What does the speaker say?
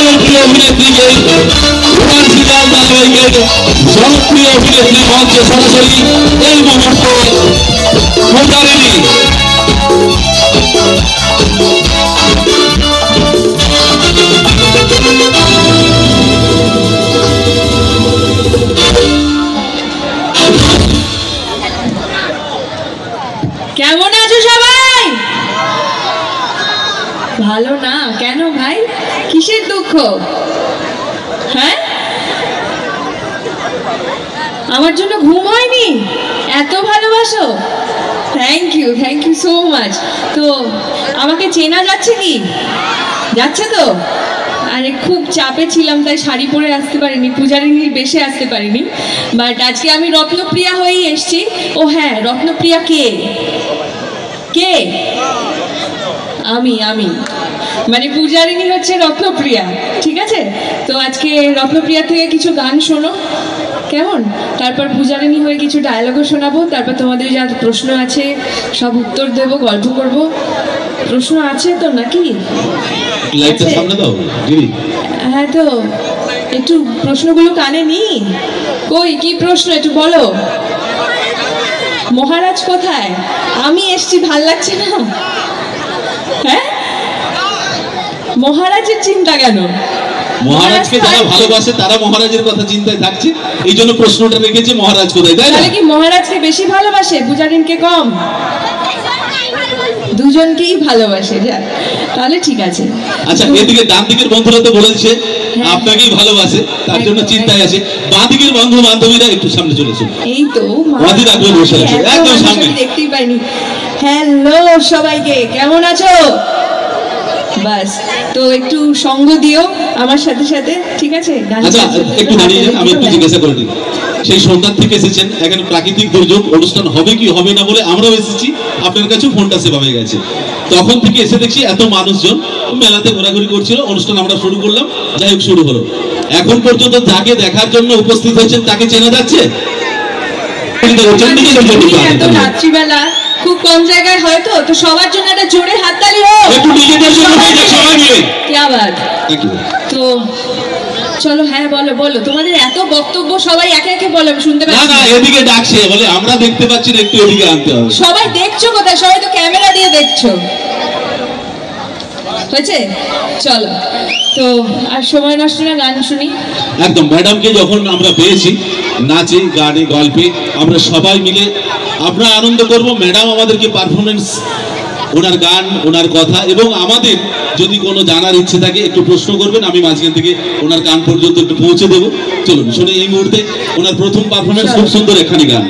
জনপ্রিয় অভিনেত্রীকে সিরিয়াল ধারাবাহিকের জনপ্রিয় অভিনেত্রী মঞ্চে সরাসরি এই মুহূর্তে পূজারিণী। কেমন আছো সবাই? ভালো না কেন ভাই? কিসের দুঃখ? হ্যাঁ, আমার জন্য ঘুম হয়নি? এত ভালোবাসো? Thank you so much. তো আমাকে চেনা যাচ্ছে কি? যাচ্ছে তো? আরে খুব চাপে ছিলাম তাই শাড়ি পরে আসতে পারিনি, পূজারিনীর বেশে আসতে পারিনি, বাট আজকে আমি রত্নপ্রিয়া হয়েই এসছি। ও হ্যাঁ, রত্নপ্রিয়া কে? কে? আমি মানে পূজারিনী হচ্ছে রত্নপ্রিয়া, ঠিক আছে? তো আজকে রত্নপ্রিয়া থেকে কিছু গান শোনো কেমন, তারপর পূজারিনী হয়ে কিছু ডায়লগও শোনাবো, তারপর তোমাদের যা প্রশ্ন আছে সব উত্তর দেব, গল্প করব। প্রশ্ন আছে তো নাকি? হ্যাঁ, তো একটু প্রশ্নগুলো কানে নি। কই কি প্রশ্ন একটু বলো। মহারাজ কোথায়? আমি এসছি, ভাল লাগছে না? হ্যাঁ, মহারাজের চিন্তা কেন? মহারাজকে যারা ভালোবাসে তারা মহারাজের কথা চিন্তায় থাকছে, এই জন্য প্রশ্নটা রেখেছে মহারাজ কোথায়। তাহলে কি মহারাজকে বেশি ভালোবাসে, পূজারিনকে কম? দুজনকেই ভালোবাসে। যা, তাহলে ঠিক আছে। আচ্ছা, এদিকে ডান দিকের বন্ধুরা তো বলেছে আপনাকেই ভালোবাসে, তার জন্য চিন্তায় আছে। বাঁ দিকের বন্ধু বান্ধবীরা একটু সামনে চলেছে। এই তো বসে আছে একদম সামনে, দেখতেই পাইনি। হ্যালো সবাইকে, কেমন আছো? বাস, তো একটু সঙ্গ দিও আমার সাথে সাথে, ঠিক আছে? আচ্ছা, একটু দাঁড়িয়ে যান, আমি একটু জিজ্ঞাসা করে দিই। সেই সন্ধ্যার থেকে এসেছেন, এখানে প্রাকৃতিক দুর্যোগ, অনুষ্ঠান হবে কি হবে না বলে আমরাও এসেছি, আপনার কাছেও ফোনটা সেবা হয়ে গেছে। তখন থেকে এসে দেখছি এত মানুষজন মেলাতে ঘোরাঘুরি করছিল, অনুষ্ঠান আমরা শুরু করলাম, যাই হোক শুরু হলো। এখন পর্যন্ত যাকে দেখার জন্য উপস্থিত হয়েছেন তাকে চেনা যাচ্ছে? রাত্রিবেলা খুব কম জায়গায় হয়তো, তো সবার জন্য একটা জোরে হাততালি হোক। তো চলো, হ্যাঁ বলো তোমাদের এত বক্তব্য, সবাই একে একে বলো, আমি শুনতে পাচ্ছি না। এদিকে ডাকছে বলে আমরা দেখতে পাচ্ছি না, একটু এদিকে আনতে হবে। সবাই দেখছো কোথায়? সবাই তো ক্যামেরা দিয়ে দেখছো। হয়েছে, চলো। তো আর সময় নষ্ট না, গান শুনি। একদম, ম্যাডামকে যখন আমরা পেয়েছি নাচে গানে গল্পে আমরা সবাই মিলে আমরা আনন্দ করব। ম্যাডাম আমাদেরকে পারফরমেন্স, ওনার গান, ওনার কথা, এবং আমাদের যদি কোনো জানার ইচ্ছে থাকে একটু প্রশ্ন করবেন, আমি মাঝখান থেকে ওনার গান পর্যন্ত একটু পৌঁছে দেবো। চলুন শুনে এই মুহূর্তে ওনার প্রথম পারফরমেন্স, খুব সুন্দর এখানে গান।